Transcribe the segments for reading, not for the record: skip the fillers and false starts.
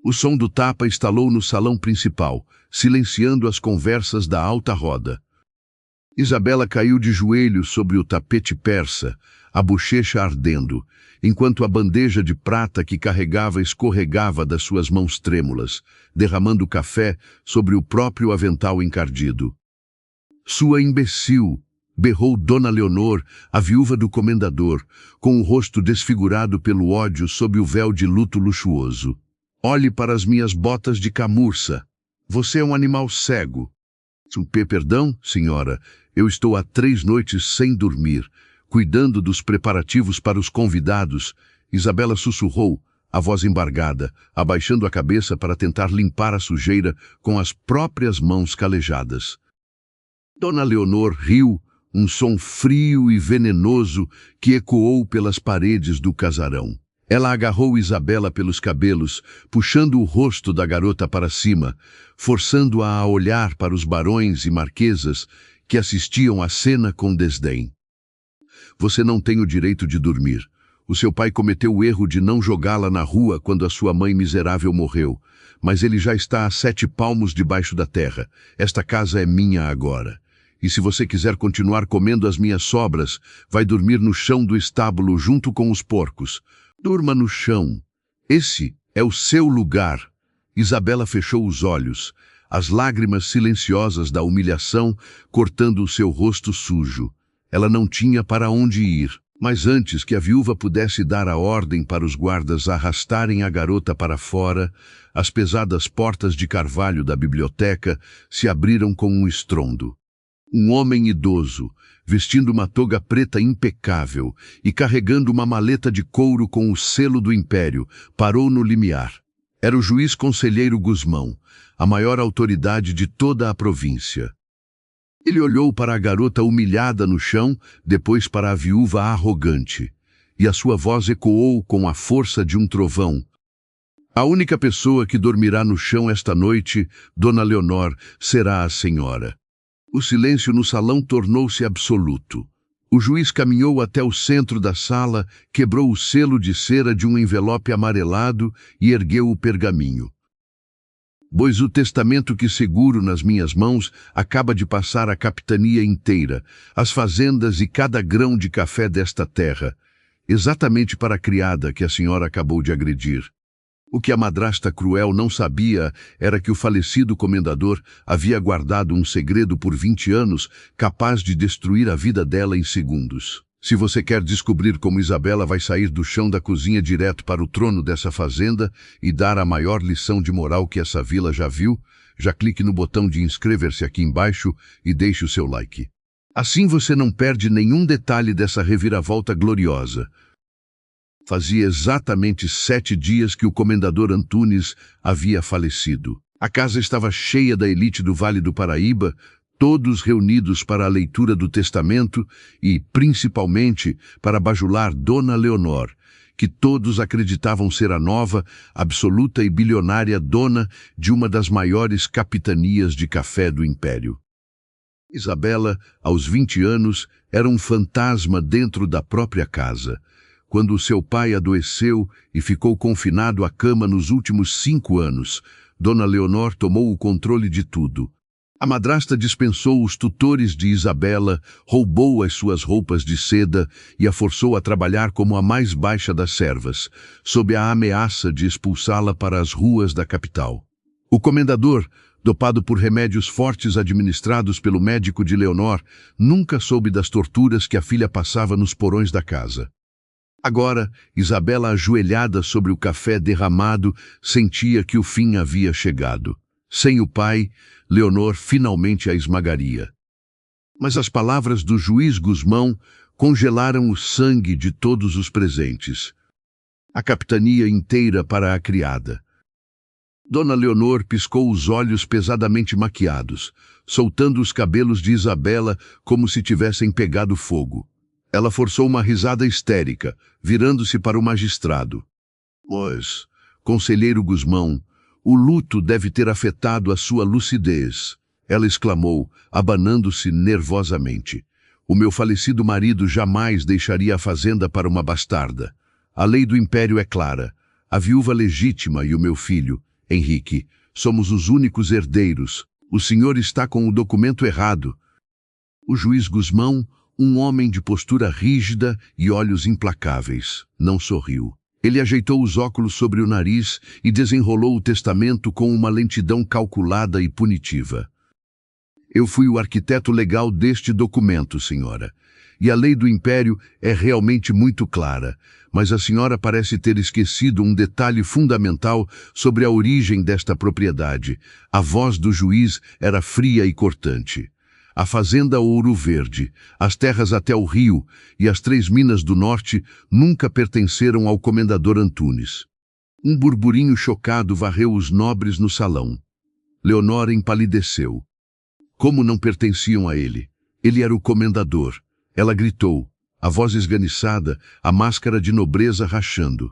O som do tapa estalou no salão principal, silenciando as conversas da alta roda. Isabela caiu de joelhos sobre o tapete persa, a bochecha ardendo, enquanto a bandeja de prata que carregava escorregava das suas mãos trêmulas, derramando café sobre o próprio avental encardido. Sua imbecil! Berrou Dona Leonor, a viúva do comendador, com o rosto desfigurado pelo ódio sob o véu de luto luxuoso. Olhe para as minhas botas de camurça. Você é um animal cego. Perdão, senhora, eu estou há 3 noites sem dormir, cuidando dos preparativos para os convidados. Isabela sussurrou, a voz embargada, abaixando a cabeça para tentar limpar a sujeira com as próprias mãos calejadas. Dona Leonor riu, um som frio e venenoso que ecoou pelas paredes do casarão. Ela agarrou Isabela pelos cabelos, puxando o rosto da garota para cima, forçando-a a olhar para os barões e marquesas que assistiam à cena com desdém. Você não tem o direito de dormir. O seu pai cometeu o erro de não jogá-la na rua quando a sua mãe miserável morreu, mas ele já está a 7 palmos debaixo da terra. Esta casa é minha agora. E se você quiser continuar comendo as minhas sobras, vai dormir no chão do estábulo junto com os porcos. Durma no chão. Esse é o seu lugar. Isabela fechou os olhos, as lágrimas silenciosas da humilhação cortando o seu rosto sujo. Ela não tinha para onde ir. Mas antes que a viúva pudesse dar a ordem para os guardas arrastarem a garota para fora, as pesadas portas de carvalho da biblioteca se abriram com um estrondo. Um homem idoso, vestindo uma toga preta impecável e carregando uma maleta de couro com o selo do Império, parou no limiar. Era o juiz conselheiro Gusmão, a maior autoridade de toda a província. Ele olhou para a garota humilhada no chão, depois para a viúva arrogante, e a sua voz ecoou com a força de um trovão. A única pessoa que dormirá no chão esta noite, Dona Leonor, será a senhora. O silêncio no salão tornou-se absoluto. O juiz caminhou até o centro da sala, quebrou o selo de cera de um envelope amarelado e ergueu o pergaminho. Pois o testamento que seguro nas minhas mãos acaba de passar a capitania inteira, as fazendas e cada grão de café desta terra, exatamente para a criada que a senhora acabou de agredir. O que a madrasta cruel não sabia era que o falecido comendador havia guardado um segredo por 20 anos, capaz de destruir a vida dela em segundos. Se você quer descobrir como Isabela vai sair do chão da cozinha direto para o trono dessa fazenda e dar a maior lição de moral que essa vila já viu, já clique no botão de inscrever-se aqui embaixo e deixe o seu like. Assim você não perde nenhum detalhe dessa reviravolta gloriosa. Fazia exatamente 7 dias que o comendador Antunes havia falecido. A casa estava cheia da elite do Vale do Paraíba, todos reunidos para a leitura do testamento e, principalmente, para bajular Dona Leonor, que todos acreditavam ser a nova, absoluta e bilionária dona de uma das maiores capitanias de café do Império. Isabela, aos 20 anos, era um fantasma dentro da própria casa. Quando seu pai adoeceu e ficou confinado à cama nos últimos 5 anos, Dona Leonor tomou o controle de tudo. A madrasta dispensou os tutores de Isabela, roubou as suas roupas de seda e a forçou a trabalhar como a mais baixa das servas, sob a ameaça de expulsá-la para as ruas da capital. O comendador, dopado por remédios fortes administrados pelo médico de Leonor, nunca soube das torturas que a filha passava nos porões da casa. Agora, Isabela, ajoelhada sobre o café derramado, sentia que o fim havia chegado. Sem o pai, Leonor finalmente a esmagaria. Mas as palavras do juiz Gusmão congelaram o sangue de todos os presentes. A capitania inteira para a criada. Dona Leonor piscou os olhos pesadamente maquiados, soltando os cabelos de Isabela como se tivessem pegado fogo. Ela forçou uma risada histérica, virando-se para o magistrado. Mas, conselheiro Gusmão, o luto deve ter afetado a sua lucidez. Ela exclamou, abanando-se nervosamente. O meu falecido marido jamais deixaria a fazenda para uma bastarda. A lei do Império é clara. A viúva legítima e o meu filho, Henrique, somos os únicos herdeiros. O senhor está com o documento errado. O juiz Guzmão, um homem de postura rígida e olhos implacáveis, não sorriu. Ele ajeitou os óculos sobre o nariz e desenrolou o testamento com uma lentidão calculada e punitiva. Eu fui o arquiteto legal deste documento, senhora. E a lei do império é realmente muito clara, mas a senhora parece ter esquecido um detalhe fundamental sobre a origem desta propriedade. A voz do juiz era fria e cortante. A fazenda Ouro Verde, as terras até o rio e as 3 minas do norte nunca pertenceram ao comendador Antunes. Um burburinho chocado varreu os nobres no salão. Leonor empalideceu. Como não pertenciam a ele? Ele era o comendador. Ela gritou, a voz esganiçada, a máscara de nobreza rachando.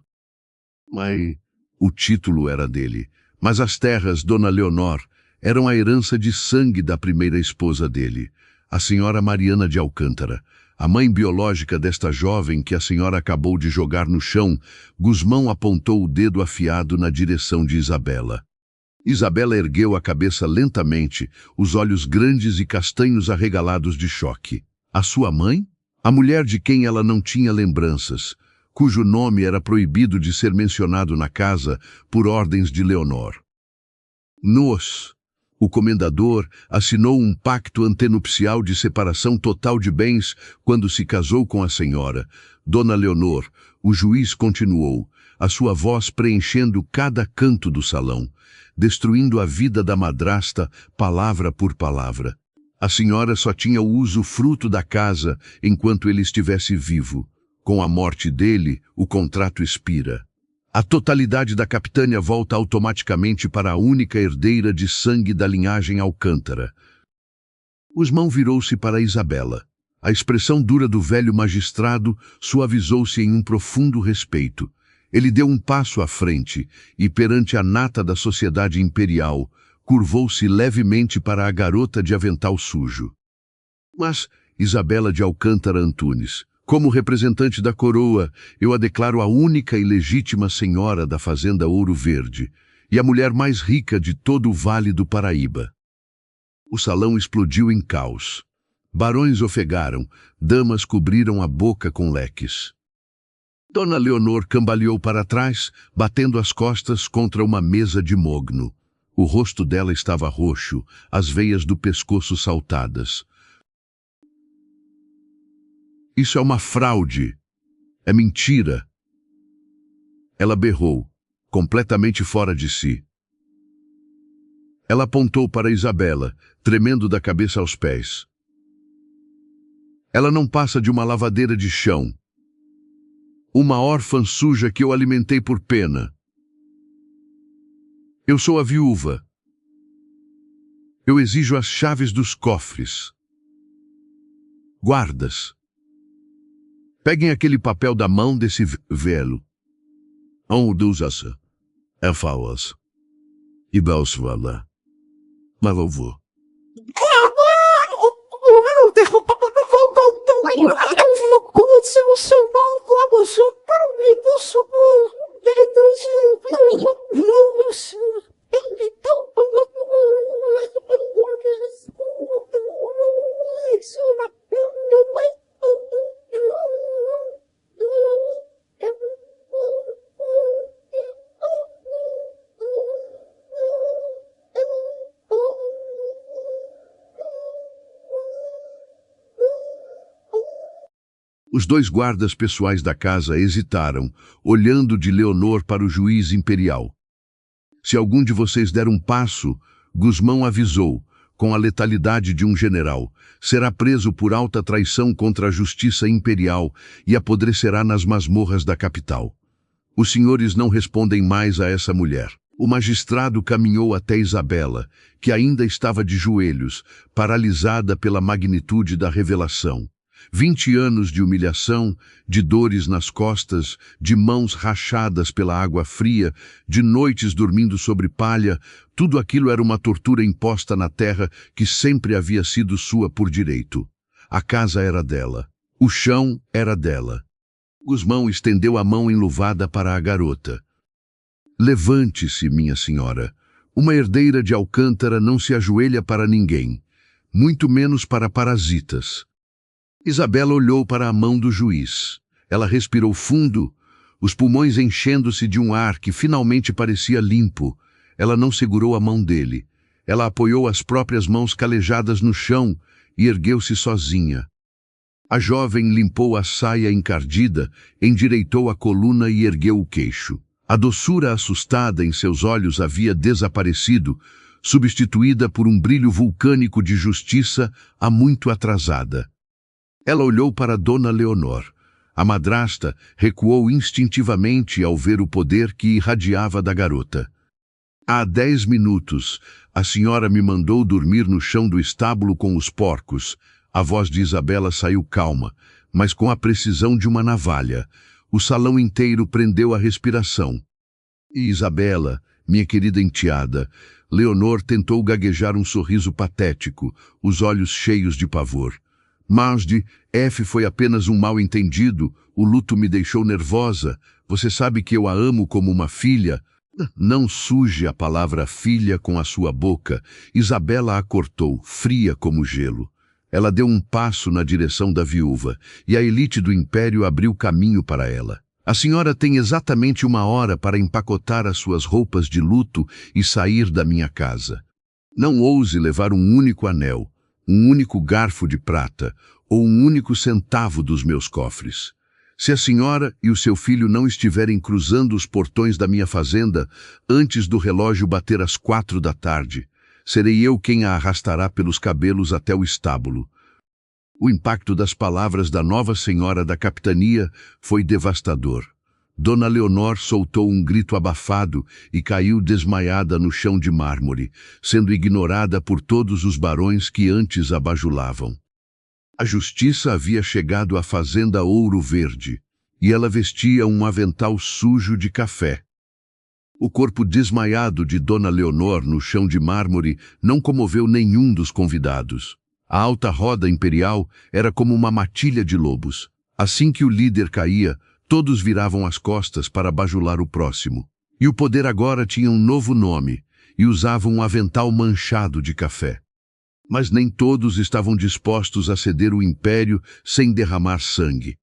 Mas o título era dele. Mas as terras, Dona Leonor, eram a herança de sangue da primeira esposa dele, a senhora Mariana de Alcântara, a mãe biológica desta jovem que a senhora acabou de jogar no chão. Guzmão apontou o dedo afiado na direção de Isabela. Isabela ergueu a cabeça lentamente, os olhos grandes e castanhos arregalados de choque. A sua mãe? A mulher de quem ela não tinha lembranças, cujo nome era proibido de ser mencionado na casa por ordens de Leonor. O comendador assinou um pacto antenupcial de separação total de bens quando se casou com a senhora. Dona Leonor, o juiz continuou, a sua voz preenchendo cada canto do salão, destruindo a vida da madrasta, palavra por palavra. A senhora só tinha o usufruto da casa enquanto ele estivesse vivo. Com a morte dele, o contrato expira. A totalidade da capitânia volta automaticamente para a única herdeira de sangue da linhagem Alcântara. Guzmão virou-se para Isabela. A expressão dura do velho magistrado suavizou-se em um profundo respeito. Ele deu um passo à frente e, perante a nata da sociedade imperial, curvou-se levemente para a garota de avental sujo. Mas, Isabela de Alcântara Antunes, como representante da coroa, eu a declaro a única e legítima senhora da fazenda Ouro Verde e a mulher mais rica de todo o Vale do Paraíba. O salão explodiu em caos. Barões ofegaram, damas cobriram a boca com leques. Dona Leonor cambaleou para trás, batendo as costas contra uma mesa de mogno. O rosto dela estava roxo, as veias do pescoço saltadas. Isso é uma fraude. É mentira. Ela berrou, completamente fora de si. Ela apontou para Isabela, tremendo da cabeça aos pés. Ela não passa de uma lavadeira de chão. Uma órfã suja que eu alimentei por pena. Eu sou a viúva. Eu exijo as chaves dos cofres. Guardas. Peguem aquele papel da mão desse velho. Ondusasa. É falas. E Belsvala. Mas eu vou. Os 2 guardas pessoais da casa hesitaram, olhando de Leonor para o juiz imperial. Se algum de vocês der um passo, Guzmão avisou, com a letalidade de um general, será preso por alta traição contra a justiça imperial e apodrecerá nas masmorras da capital. Os senhores não respondem mais a essa mulher. O magistrado caminhou até Isabela, que ainda estava de joelhos, paralisada pela magnitude da revelação. 20 anos de humilhação, de dores nas costas, de mãos rachadas pela água fria, de noites dormindo sobre palha, tudo aquilo era uma tortura imposta na terra que sempre havia sido sua por direito. A casa era dela. O chão era dela. Guzmão estendeu a mão enluvada para a garota. Levante-se, minha senhora. Uma herdeira de Alcântara não se ajoelha para ninguém, muito menos para parasitas. Isabela olhou para a mão do juiz. Ela respirou fundo, os pulmões enchendo-se de um ar que finalmente parecia limpo. Ela não segurou a mão dele. Ela apoiou as próprias mãos calejadas no chão e ergueu-se sozinha. A jovem limpou a saia encardida, endireitou a coluna e ergueu o queixo. A doçura assustada em seus olhos havia desaparecido, substituída por um brilho vulcânico de justiça há muito atrasada. Ela olhou para Dona Leonor. A madrasta recuou instintivamente ao ver o poder que irradiava da garota. Há 10 minutos, a senhora me mandou dormir no chão do estábulo com os porcos. A voz de Isabela saiu calma, mas com a precisão de uma navalha. O salão inteiro prendeu a respiração. E Isabela, minha querida enteada, Leonor tentou gaguejar um sorriso patético, os olhos cheios de pavor. Masde, F foi apenas um mal-entendido, o luto me deixou nervosa. Você sabe que eu a amo como uma filha. Não suje a palavra filha com a sua boca. Isabela a cortou, fria como gelo. Ela deu um passo na direção da viúva, e a elite do império abriu caminho para ela. A senhora tem exatamente 1 hora para empacotar as suas roupas de luto e sair da minha casa. Não ouse levar um único anel, um único garfo de prata ou um único centavo dos meus cofres. Se a senhora e o seu filho não estiverem cruzando os portões da minha fazenda antes do relógio bater às 4 da tarde, serei eu quem a arrastará pelos cabelos até o estábulo. O impacto das palavras da nova senhora da capitania foi devastador. Dona Leonor soltou um grito abafado e caiu desmaiada no chão de mármore, sendo ignorada por todos os barões que antes a bajulavam. A justiça havia chegado à fazenda Ouro Verde, e ela vestia um avental sujo de café. O corpo desmaiado de Dona Leonor no chão de mármore não comoveu nenhum dos convidados. A alta roda imperial era como uma matilha de lobos. Assim que o líder caía, todos viravam as costas para bajular o próximo. E o poder agora tinha um novo nome, e usava um avental manchado de café. Mas nem todos estavam dispostos a ceder o império sem derramar sangue.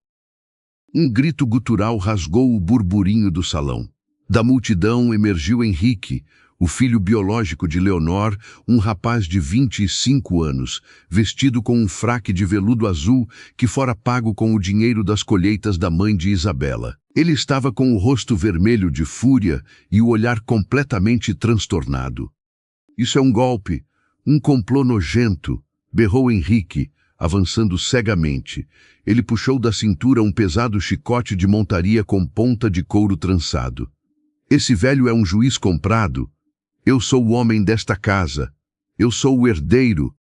Um grito gutural rasgou o burburinho do salão. Da multidão emergiu Henrique, o filho biológico de Leonor, um rapaz de 25 anos, vestido com um fraque de veludo azul que fora pago com o dinheiro das colheitas da mãe de Isabela. Ele estava com o rosto vermelho de fúria e o olhar completamente transtornado. Isso é um golpe, um complô nojento, berrou Henrique, avançando cegamente. Ele puxou da cintura um pesado chicote de montaria com ponta de couro trançado. Esse velho é um juiz comprado. Eu sou o homem desta casa. Eu sou o herdeiro.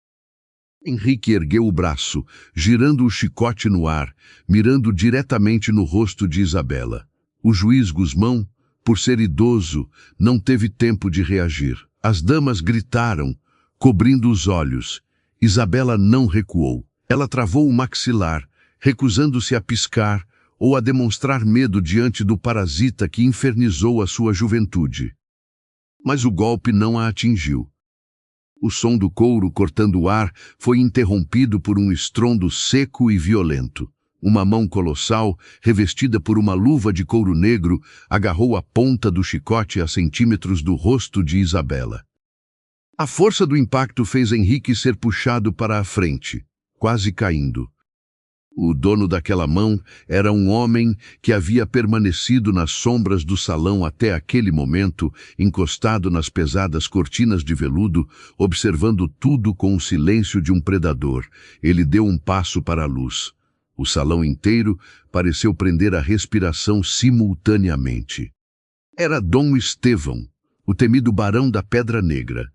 Henrique ergueu o braço, girando o chicote no ar, mirando diretamente no rosto de Isabela. O juiz Gusmão, por ser idoso, não teve tempo de reagir. As damas gritaram, cobrindo os olhos. Isabela não recuou. Ela travou o maxilar, recusando-se a piscar ou a demonstrar medo diante do parasita que infernizou a sua juventude. Mas o golpe não a atingiu. O som do couro cortando o ar foi interrompido por um estrondo seco e violento. Uma mão colossal, revestida por uma luva de couro negro, agarrou a ponta do chicote a centímetros do rosto de Isabela. A força do impacto fez Henrique ser puxado para a frente, quase caindo. O dono daquela mão era um homem que havia permanecido nas sombras do salão até aquele momento, encostado nas pesadas cortinas de veludo, observando tudo com o silêncio de um predador. Ele deu um passo para a luz. O salão inteiro pareceu prender a respiração simultaneamente. Era Dom Estevão, o temido barão da Pedra Negra.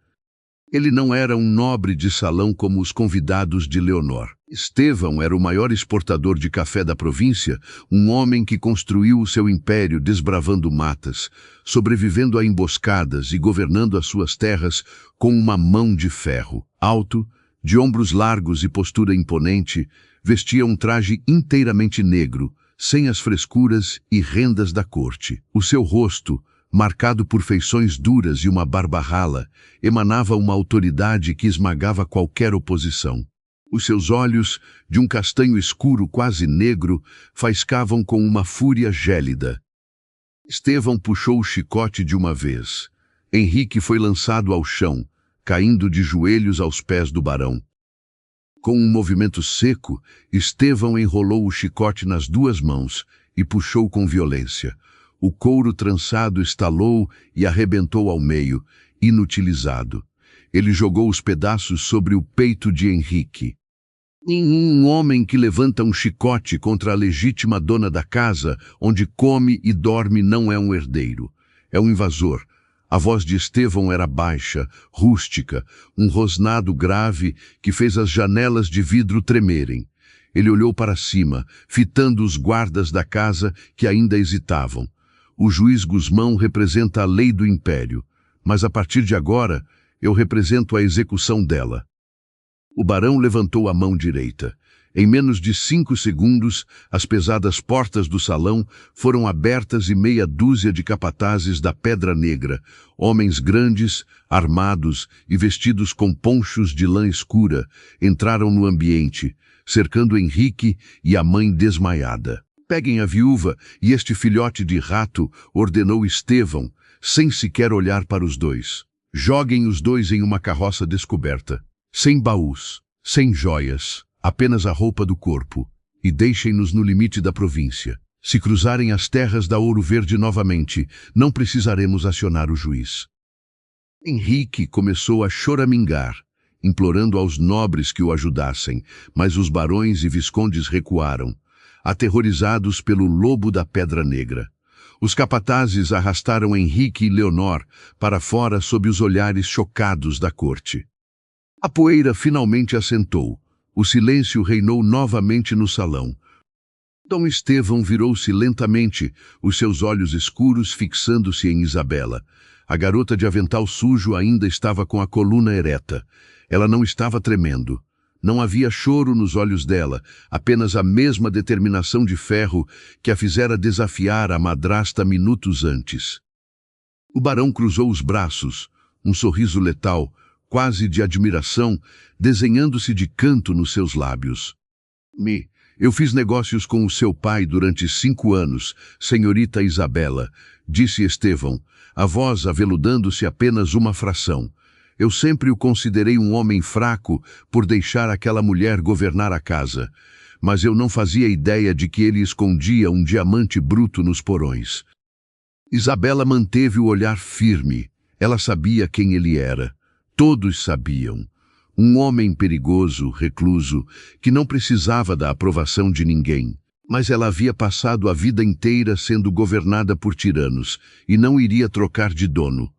Ele não era um nobre de salão como os convidados de Leonor. Estevão era o maior exportador de café da província, um homem que construiu o seu império desbravando matas, sobrevivendo a emboscadas e governando as suas terras com uma mão de ferro. Alto, de ombros largos e postura imponente, vestia um traje inteiramente negro, sem as frescuras e rendas da corte. O seu rosto, marcado por feições duras e uma barba rala, emanava uma autoridade que esmagava qualquer oposição. Os seus olhos, de um castanho escuro quase negro, faiscavam com uma fúria gélida. Estevão puxou o chicote de uma vez. Henrique foi lançado ao chão, caindo de joelhos aos pés do barão. Com um movimento seco, Estevão enrolou o chicote nas duas mãos e puxou com violência. O couro trançado estalou e arrebentou ao meio, inutilizado. Ele jogou os pedaços sobre o peito de Henrique. Nenhum homem que levanta um chicote contra a legítima dona da casa, onde come e dorme, não é um herdeiro. É um invasor. A voz de Estevão era baixa, rústica, um rosnado grave que fez as janelas de vidro tremerem. Ele olhou para cima, fitando os guardas da casa que ainda hesitavam. O juiz Gusmão representa a lei do império, mas a partir de agora eu represento a execução dela. O barão levantou a mão direita. Em menos de 5 segundos, as pesadas portas do salão foram abertas e meia dúzia de capatazes da Pedra Negra, homens grandes, armados e vestidos com ponchos de lã escura, entraram no ambiente, cercando Henrique e a mãe desmaiada. Peguem a viúva e este filhote de rato, ordenou Estevão, sem sequer olhar para os dois. Joguem os dois em uma carroça descoberta, sem baús, sem joias, apenas a roupa do corpo, e deixem-nos no limite da província. Se cruzarem as terras da Ouro Verde novamente, não precisaremos acionar o juiz. Henrique começou a choramingar, implorando aos nobres que o ajudassem, mas os barões e viscondes recuaram, aterrorizados pelo lobo da Pedra Negra. Os capatazes arrastaram Henrique e Leonor para fora sob os olhares chocados da corte. A poeira finalmente assentou. O silêncio reinou novamente no salão. Dom Estevão virou-se lentamente, os seus olhos escuros fixando-se em Isabela. A garota de avental sujo ainda estava com a coluna ereta. Ela não estava tremendo. Não havia choro nos olhos dela, apenas a mesma determinação de ferro que a fizera desafiar a madrasta minutos antes. O barão cruzou os braços, um sorriso letal, quase de admiração, desenhando-se de canto nos seus lábios. Eu fiz negócios com o seu pai durante 5 anos, senhorita Isabela, disse Estevão, a voz aveludando-se apenas uma fração. Eu sempre o considerei um homem fraco por deixar aquela mulher governar a casa, mas eu não fazia ideia de que ele escondia um diamante bruto nos porões. Isabela manteve o olhar firme. Ela sabia quem ele era. Todos sabiam. Um homem perigoso, recluso, que não precisava da aprovação de ninguém. Mas ela havia passado a vida inteira sendo governada por tiranos e não iria trocar de dono.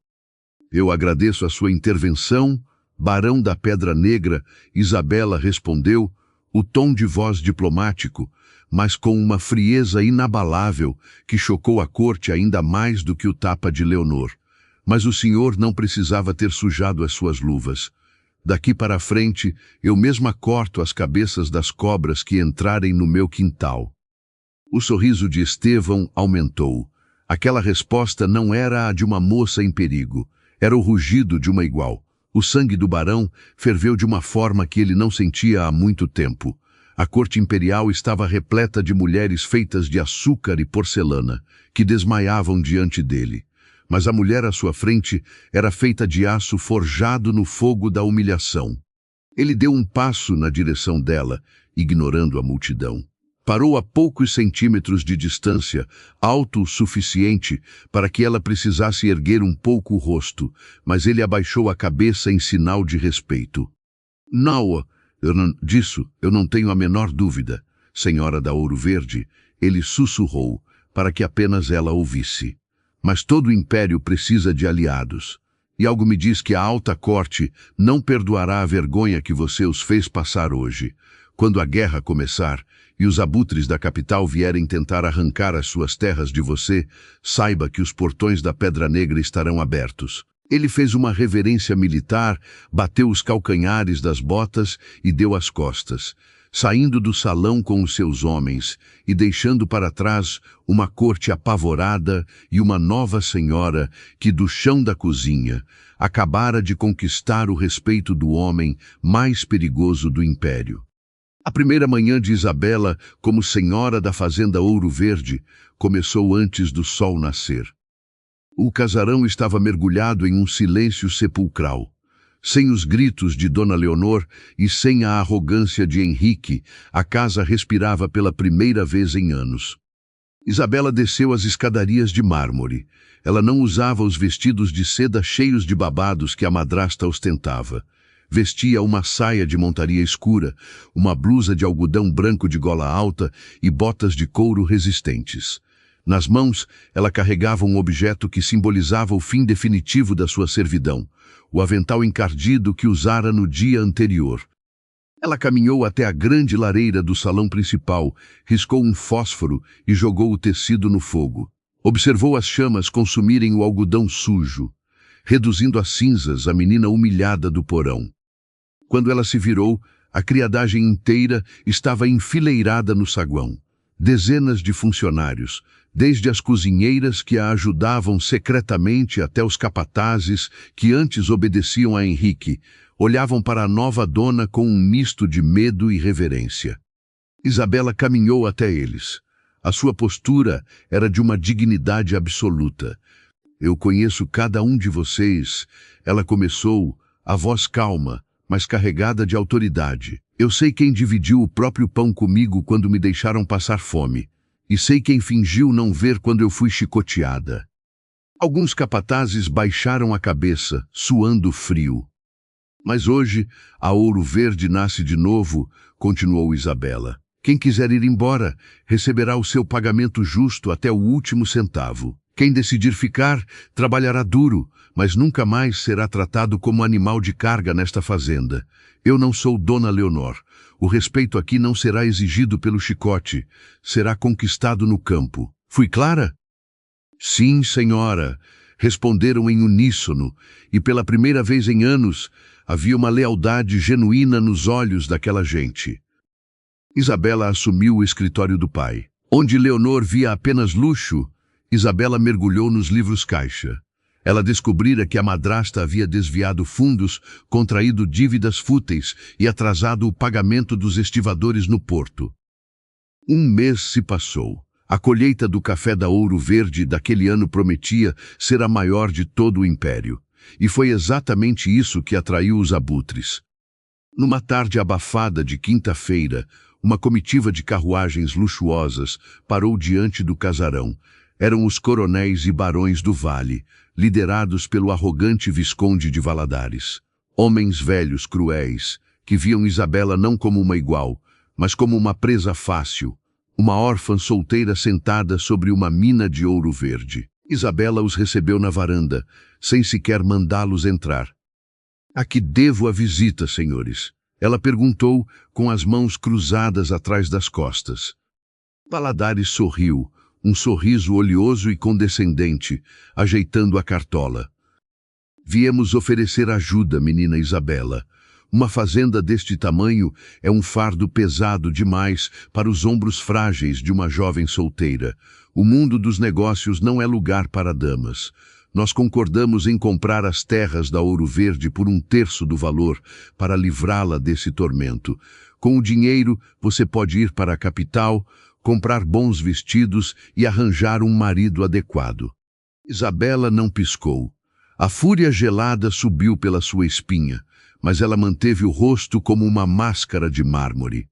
Eu agradeço a sua intervenção, Barão da Pedra Negra, Isabela respondeu, o tom de voz diplomático, mas com uma frieza inabalável que chocou a corte ainda mais do que o tapa de Leonor. Mas o senhor não precisava ter sujado as suas luvas. Daqui para frente, eu mesma corto as cabeças das cobras que entrarem no meu quintal. O sorriso de Estevão aumentou. Aquela resposta não era a de uma moça em perigo. Era o rugido de uma igual. O sangue do barão ferveu de uma forma que ele não sentia há muito tempo. A corte imperial estava repleta de mulheres feitas de açúcar e porcelana, que desmaiavam diante dele. Mas a mulher à sua frente era feita de aço forjado no fogo da humilhação. Ele deu um passo na direção dela, ignorando a multidão. Parou a poucos centímetros de distância, alto o suficiente para que ela precisasse erguer um pouco o rosto, mas ele abaixou a cabeça em sinal de respeito. Não, disso eu não tenho a menor dúvida, senhora da Ouro Verde, ele sussurrou, para que apenas ela ouvisse. Mas todo o império precisa de aliados. E algo me diz que a alta corte não perdoará a vergonha que você os fez passar hoje. Quando a guerra começar e os abutres da capital vierem tentar arrancar as suas terras de você, saiba que os portões da Pedra Negra estarão abertos. Ele fez uma reverência militar, bateu os calcanhares das botas e deu as costas. saindo do salão com os seus homens e deixando para trás uma corte apavorada e uma nova senhora que, do chão da cozinha, acabara de conquistar o respeito do homem mais perigoso do império. A primeira manhã de Isabela, como senhora da fazenda Ouro Verde, começou antes do sol nascer. O casarão estava mergulhado em um silêncio sepulcral. Sem os gritos de Dona Leonor e sem a arrogância de Henrique, a casa respirava pela primeira vez em anos. Isabela desceu as escadarias de mármore. Ela não usava os vestidos de seda cheios de babados que a madrasta ostentava. Vestia uma saia de montaria escura, uma blusa de algodão branco de gola alta e botas de couro resistentes. Nas mãos, ela carregava um objeto que simbolizava o fim definitivo da sua servidão, o avental encardido que usara no dia anterior. Ela caminhou até a grande lareira do salão principal, riscou um fósforo e jogou o tecido no fogo. Observou as chamas consumirem o algodão sujo, reduzindo a cinzas a menina humilhada do porão. Quando ela se virou, a criadagem inteira estava enfileirada no saguão. Dezenas de funcionários, desde as cozinheiras que a ajudavam secretamente até os capatazes que antes obedeciam a Henrique, olhavam para a nova dona com um misto de medo e reverência. Isabela caminhou até eles. A sua postura era de uma dignidade absoluta. Eu conheço cada um de vocês, ela começou, a voz calma, mas carregada de autoridade. Eu sei quem dividiu o próprio pão comigo quando me deixaram passar fome, e sei quem fingiu não ver quando eu fui chicoteada. Alguns capatazes baixaram a cabeça, suando frio. Mas hoje, a Ouro Verde nasce de novo, continuou Isabela. Quem quiser ir embora, receberá o seu pagamento justo até o último centavo. Quem decidir ficar, trabalhará duro, mas nunca mais será tratado como animal de carga nesta fazenda. Eu não sou Dona Leonor. O respeito aqui não será exigido pelo chicote, será conquistado no campo. Fui clara? Sim, senhora, responderam em uníssono, e pela primeira vez em anos, havia uma lealdade genuína nos olhos daquela gente. Isabela assumiu o escritório do pai. Onde Leonor via apenas luxo, Isabela mergulhou nos livros-caixa. Ela descobrira que a madrasta havia desviado fundos, contraído dívidas fúteis e atrasado o pagamento dos estivadores no porto. Um mês se passou. A colheita do café da Ouro Verde daquele ano prometia ser a maior de todo o império. E foi exatamente isso que atraiu os abutres. Numa tarde abafada de quinta-feira, uma comitiva de carruagens luxuosas parou diante do casarão. Eram os coronéis e barões do Vale, liderados pelo arrogante Visconde de Valadares. Homens velhos cruéis, que viam Isabela não como uma igual, mas como uma presa fácil, uma órfã solteira sentada sobre uma mina de ouro verde. Isabela os recebeu na varanda, sem sequer mandá-los entrar. A que devo a visita, senhores? Ela perguntou, com as mãos cruzadas atrás das costas. Valadares sorriu, um sorriso oleoso e condescendente, ajeitando a cartola. Viemos oferecer ajuda, menina Isabela. Uma fazenda deste tamanho é um fardo pesado demais para os ombros frágeis de uma jovem solteira. O mundo dos negócios não é lugar para damas. Nós concordamos em comprar as terras da Ouro Verde por 1/3 do valor para livrá-la desse tormento. Com o dinheiro, você pode ir para a capital, comprar bons vestidos e arranjar um marido adequado. Isabela não piscou. A fúria gelada subiu pela sua espinha, mas ela manteve o rosto como uma máscara de mármore.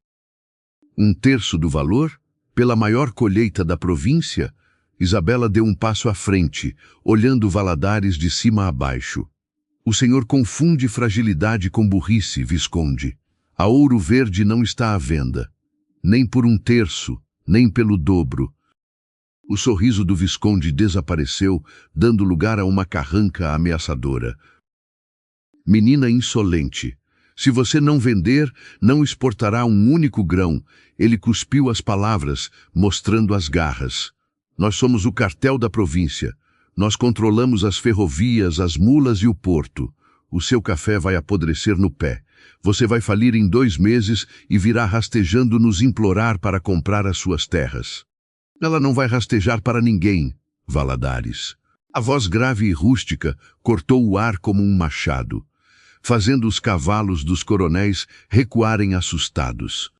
1/3 do valor? Pela maior colheita da província? Isabela deu um passo à frente, olhando Valadares de cima a baixo. O senhor confunde fragilidade com burrice, Visconde. A Ouro Verde não está à venda, nem por 1/3, nem pelo dobro. O sorriso do Visconde desapareceu, dando lugar a uma carranca ameaçadora. Menina insolente, se você não vender, não exportará um único grão. Ele cuspiu as palavras, mostrando as garras. Nós somos o cartel da província. Nós controlamos as ferrovias, as mulas e o porto. O seu café vai apodrecer no pé. Você vai falir em 2 meses e virá rastejando nos implorar para comprar as suas terras. Ela não vai rastejar para ninguém, Valadares. A voz grave e rústica cortou o ar como um machado, fazendo os cavalos dos coronéis recuarem assustados.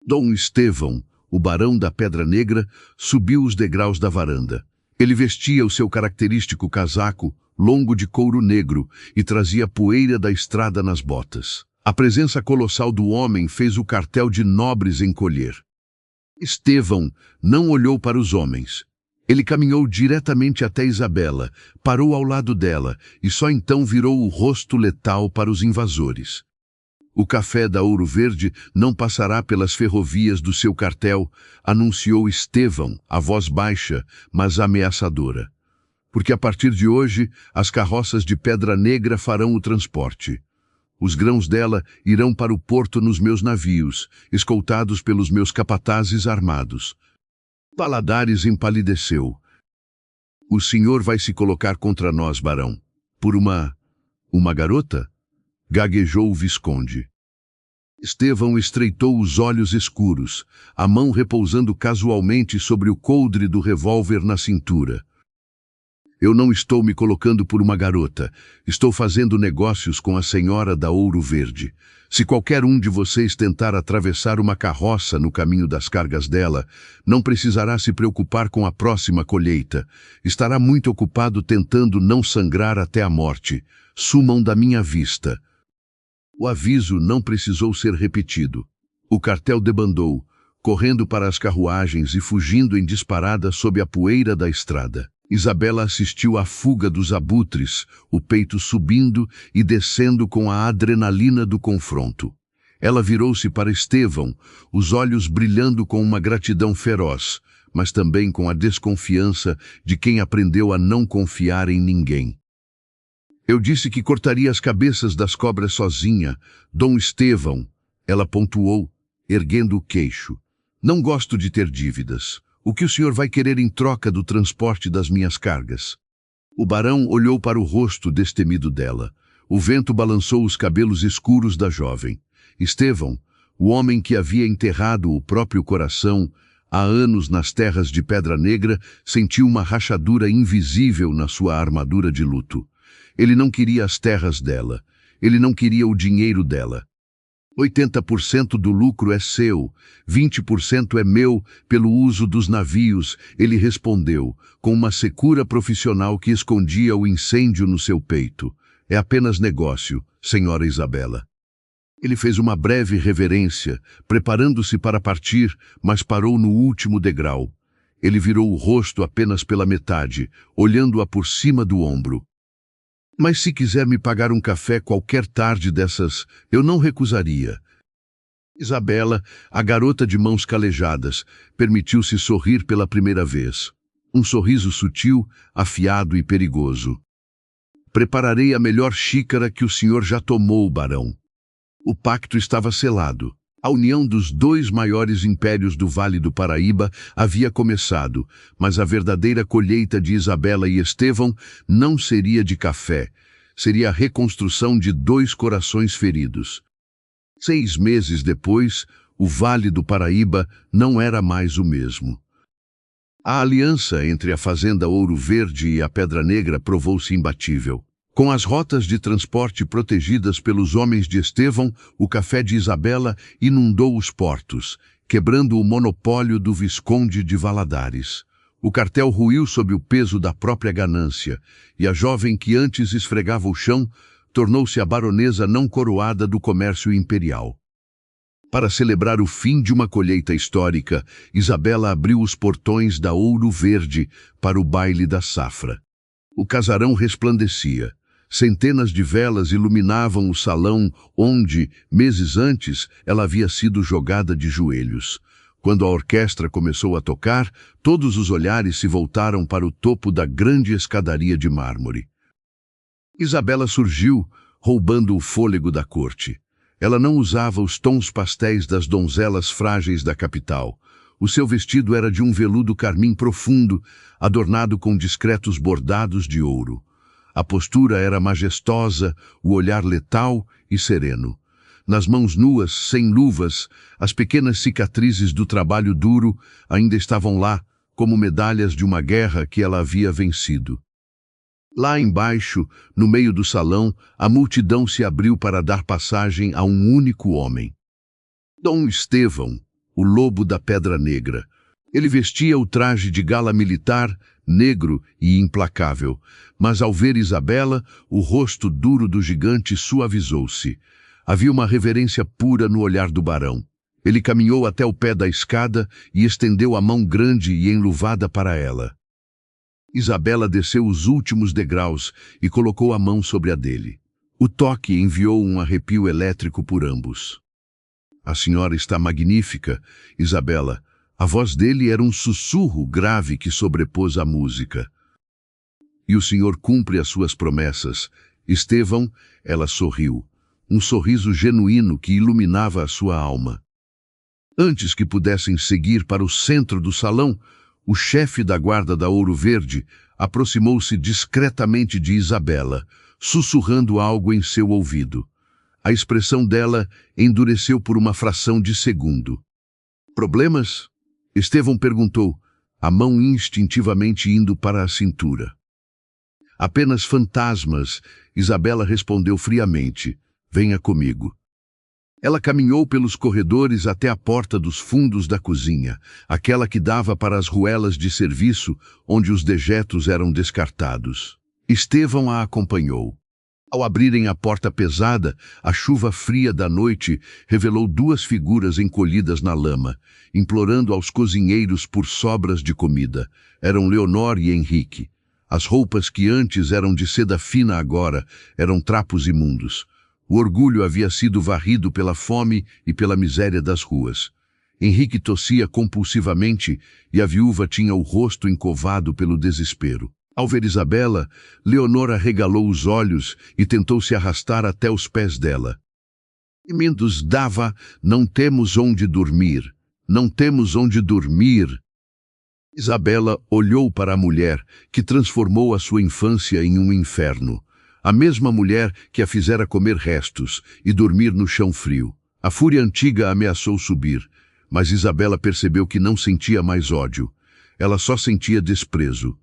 Dom Estevão, o barão da Pedra Negra, subiu os degraus da varanda. Ele vestia o seu característico casaco, longo de couro negro, e trazia poeira da estrada nas botas. A presença colossal do homem fez o cartel de nobres encolher. Estevão não olhou para os homens. Ele caminhou diretamente até Isabela, parou ao lado dela e só então virou o rosto letal para os invasores. O café da Ouro Verde não passará pelas ferrovias do seu cartel, anunciou Estevão, a voz baixa, mas ameaçadora. Porque a partir de hoje, as carroças de Pedra Negra farão o transporte. Os grãos dela irão para o porto nos meus navios, escoltados pelos meus capatazes armados. Valadares empalideceu. O senhor vai se colocar contra nós, barão. Por uma garota? Gaguejou o visconde. Estevão estreitou os olhos escuros, a mão repousando casualmente sobre o coldre do revólver na cintura. Eu não estou me colocando por uma garota. Estou fazendo negócios com a senhora da Ouro Verde. Se qualquer um de vocês tentar atravessar uma carroça no caminho das cargas dela, não precisará se preocupar com a próxima colheita. Estará muito ocupado tentando não sangrar até a morte. Sumam da minha vista. O aviso não precisou ser repetido. O cartel debandou, correndo para as carruagens e fugindo em disparada sob a poeira da estrada. Isabela assistiu à fuga dos abutres, o peito subindo e descendo com a adrenalina do confronto. Ela virou-se para Estevão, os olhos brilhando com uma gratidão feroz, mas também com a desconfiança de quem aprendeu a não confiar em ninguém. Eu disse que cortaria as cabeças das cobras sozinha, Dom Estevão, ela pontuou, erguendo o queixo. Não gosto de ter dívidas. O que o senhor vai querer em troca do transporte das minhas cargas? O barão olhou para o rosto destemido dela. O vento balançou os cabelos escuros da jovem. Estevão, o homem que havia enterrado o próprio coração há anos nas terras de Pedra Negra, sentiu uma rachadura invisível na sua armadura de luto. Ele não queria as terras dela. Ele não queria o dinheiro dela. 80% do lucro é seu, 20% é meu pelo uso dos navios, ele respondeu, com uma secura profissional que escondia o incêndio no seu peito. É apenas negócio, senhora Isabela. Ele fez uma breve reverência, preparando-se para partir, mas parou no último degrau. Ele virou o rosto apenas pela metade, olhando-a por cima do ombro. Mas se quiser me pagar um café qualquer tarde dessas, eu não recusaria. Isabela, a garota de mãos calejadas, permitiu-se sorrir pela primeira vez. Um sorriso sutil, afiado e perigoso. Prepararei a melhor xícara que o senhor já tomou, barão. O pacto estava selado. A união dos 2 maiores impérios do Vale do Paraíba havia começado, mas a verdadeira colheita de Isabela e Estevão não seria de café, seria a reconstrução de 2 corações feridos. 6 meses depois, o Vale do Paraíba não era mais o mesmo. A aliança entre a Fazenda Ouro Verde e a Pedra Negra provou-se imbatível. Com as rotas de transporte protegidas pelos homens de Estevão, o café de Isabela inundou os portos, quebrando o monopólio do Visconde de Valadares. O cartel ruiu sob o peso da própria ganância, e a jovem que antes esfregava o chão tornou-se a baronesa não coroada do comércio imperial. Para celebrar o fim de uma colheita histórica, Isabela abriu os portões da Ouro Verde para o baile da safra. O casarão resplandecia. Centenas de velas iluminavam o salão onde, meses antes, ela havia sido jogada de joelhos. Quando a orquestra começou a tocar, todos os olhares se voltaram para o topo da grande escadaria de mármore. Isabela surgiu, roubando o fôlego da corte. Ela não usava os tons pastéis das donzelas frágeis da capital. O seu vestido era de um veludo carmim profundo, adornado com discretos bordados de ouro. A postura era majestosa, o olhar letal e sereno. Nas mãos nuas, sem luvas, as pequenas cicatrizes do trabalho duro ainda estavam lá, como medalhas de uma guerra que ela havia vencido. Lá embaixo, no meio do salão, a multidão se abriu para dar passagem a um único homem. Dom Estevão, o lobo da Pedra Negra. Ele vestia o traje de gala militar, negro e implacável, mas ao ver Isabela, o rosto duro do gigante suavizou-se. Havia uma reverência pura no olhar do barão. Ele caminhou até o pé da escada e estendeu a mão grande e enluvada para ela. Isabela desceu os últimos degraus e colocou a mão sobre a dele. O toque enviou um arrepio elétrico por ambos. A senhora está magnífica, Isabela. A voz dele era um sussurro grave que sobrepôs a música. E o senhor cumpre as suas promessas. Estevão, ela sorriu. Um sorriso genuíno que iluminava a sua alma. Antes que pudessem seguir para o centro do salão, o chefe da guarda da Ouro Verde aproximou-se discretamente de Isabela, sussurrando algo em seu ouvido. A expressão dela endureceu por uma fração de segundo. Problemas? Estevão perguntou, a mão instintivamente indo para a cintura. Apenas fantasmas, Isabela respondeu friamente. Venha comigo. Ela caminhou pelos corredores até a porta dos fundos da cozinha, aquela que dava para as ruelas de serviço onde os dejetos eram descartados. Estevão a acompanhou. Ao abrirem a porta pesada, a chuva fria da noite revelou duas figuras encolhidas na lama, implorando aos cozinheiros por sobras de comida. Eram Leonor e Henrique. As roupas que antes eram de seda fina agora eram trapos imundos. O orgulho havia sido varrido pela fome e pela miséria das ruas. Henrique tossia compulsivamente e a viúva tinha o rosto encovado pelo desespero. Ao ver Isabela, Leonor arregalou os olhos e tentou se arrastar até os pés dela. Mendes dava, não temos onde dormir, não temos onde dormir. Isabela olhou para a mulher que transformou a sua infância em um inferno. A mesma mulher que a fizera comer restos e dormir no chão frio. A fúria antiga ameaçou subir, mas Isabela percebeu que não sentia mais ódio. Ela só sentia desprezo.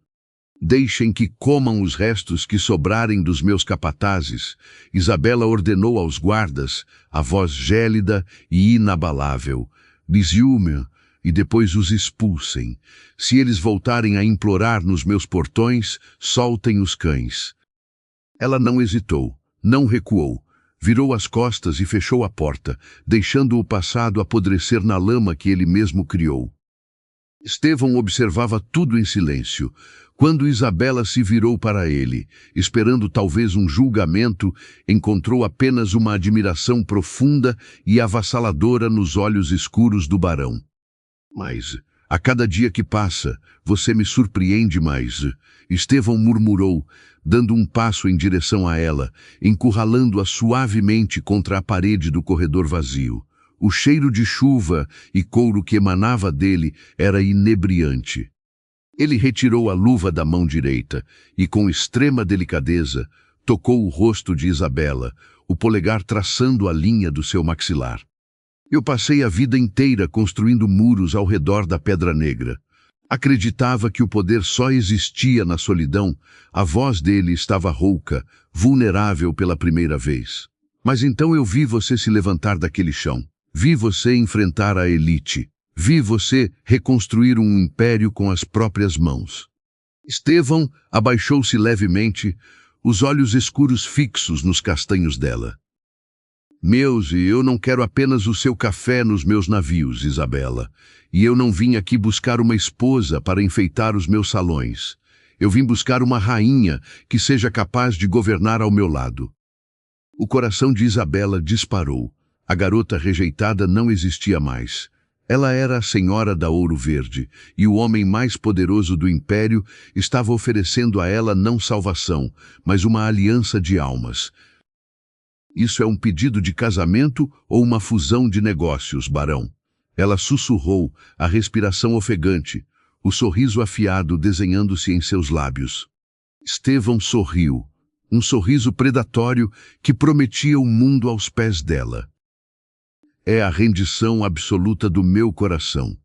Deixem que comam os restos que sobrarem dos meus capatazes, Isabela ordenou aos guardas, a voz gélida e inabalável. Lisiume, e depois os expulsem. Se eles voltarem a implorar nos meus portões, soltem os cães. Ela não hesitou, não recuou. Virou as costas e fechou a porta, deixando o passado apodrecer na lama que ele mesmo criou. Estevão observava tudo em silêncio. Quando Isabela se virou para ele, esperando talvez um julgamento, encontrou apenas uma admiração profunda e avassaladora nos olhos escuros do barão. Mas, a cada dia que passa, você me surpreende mais, Estevão murmurou, dando um passo em direção a ela, encurralando-a suavemente contra a parede do corredor vazio. O cheiro de chuva e couro que emanava dele era inebriante. Ele retirou a luva da mão direita e, com extrema delicadeza, tocou o rosto de Isabela, o polegar traçando a linha do seu maxilar. Eu passei a vida inteira construindo muros ao redor da Pedra Negra. Acreditava que o poder só existia na solidão. A voz dele estava rouca, vulnerável pela primeira vez. Mas então eu vi você se levantar daquele chão. Vi você enfrentar a elite. Vi você reconstruir um império com as próprias mãos. Estevão abaixou-se levemente, os olhos escuros fixos nos castanhos dela. E eu não quero apenas o seu café nos meus navios, Isabela. E eu não vim aqui buscar uma esposa para enfeitar os meus salões. Eu vim buscar uma rainha que seja capaz de governar ao meu lado. O coração de Isabela disparou. A garota rejeitada não existia mais. Ela era a senhora da Ouro Verde, e o homem mais poderoso do império estava oferecendo a ela não salvação, mas uma aliança de almas. Isso é um pedido de casamento ou uma fusão de negócios, barão? Ela sussurrou, a respiração ofegante, o sorriso afiado desenhando-se em seus lábios. Estevão sorriu, um sorriso predatório que prometia o mundo aos pés dela. É a rendição absoluta do meu coração.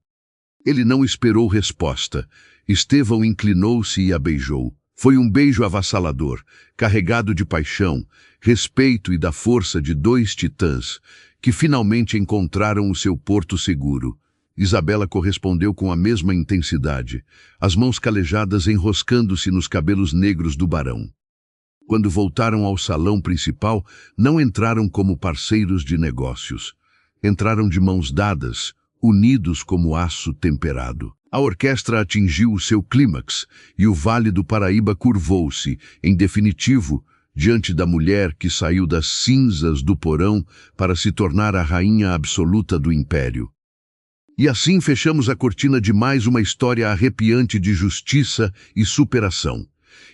Ele não esperou resposta. Estevão inclinou-se e a beijou. Foi um beijo avassalador, carregado de paixão, respeito e da força de dois titãs, que finalmente encontraram o seu porto seguro. Isabela correspondeu com a mesma intensidade, as mãos calejadas enroscando-se nos cabelos negros do barão. Quando voltaram ao salão principal, não entraram como parceiros de negócios. Entraram de mãos dadas, unidos como aço temperado. A orquestra atingiu o seu clímax e o Vale do Paraíba curvou-se, em definitivo, diante da mulher que saiu das cinzas do porão para se tornar a rainha absoluta do império. E assim fechamos a cortina de mais uma história arrepiante de justiça e superação.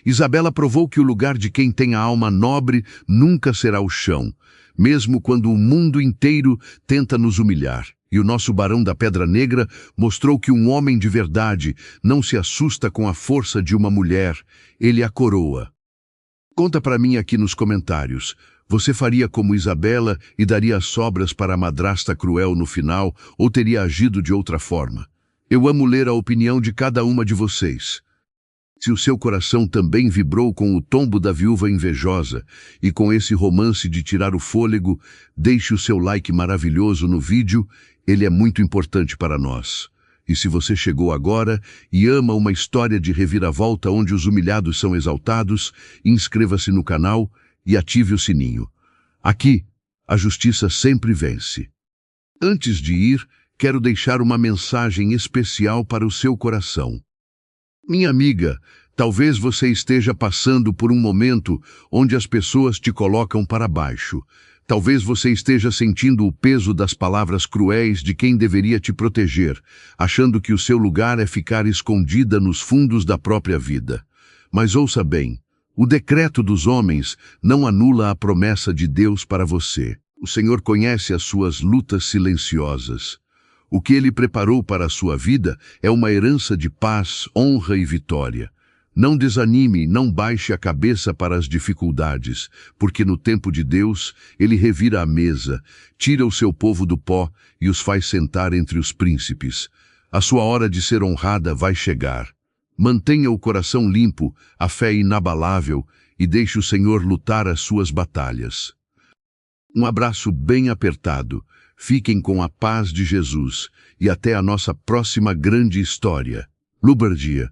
Isabela provou que o lugar de quem tem a alma nobre nunca será o chão, mesmo quando o mundo inteiro tenta nos humilhar. E o nosso Barão da Pedra Negra mostrou que um homem de verdade não se assusta com a força de uma mulher, ele a coroa. Conta para mim aqui nos comentários, você faria como Isabela e daria as sobras para a madrasta cruel no final ou teria agido de outra forma? Eu amo ler a opinião de cada uma de vocês. Se o seu coração também vibrou com o tombo da viúva invejosa e com esse romance de tirar o fôlego, deixe o seu like maravilhoso no vídeo, ele é muito importante para nós. E se você chegou agora e ama uma história de reviravolta onde os humilhados são exaltados, inscreva-se no canal e ative o sininho. Aqui, a justiça sempre vence. Antes de ir, quero deixar uma mensagem especial para o seu coração. Minha amiga, talvez você esteja passando por um momento onde as pessoas te colocam para baixo. Talvez você esteja sentindo o peso das palavras cruéis de quem deveria te proteger, achando que o seu lugar é ficar escondida nos fundos da própria vida. Mas ouça bem, o decreto dos homens não anula a promessa de Deus para você. O Senhor conhece as suas lutas silenciosas. O que Ele preparou para a sua vida é uma herança de paz, honra e vitória. Não desanime, não baixe a cabeça para as dificuldades, porque no tempo de Deus, Ele revira a mesa, tira o seu povo do pó e os faz sentar entre os príncipes. A sua hora de ser honrada vai chegar. Mantenha o coração limpo, a fé inabalável e deixe o Senhor lutar as suas batalhas. Um abraço bem apertado. Fiquem com a paz de Jesus e até a nossa próxima grande história. Lubardia.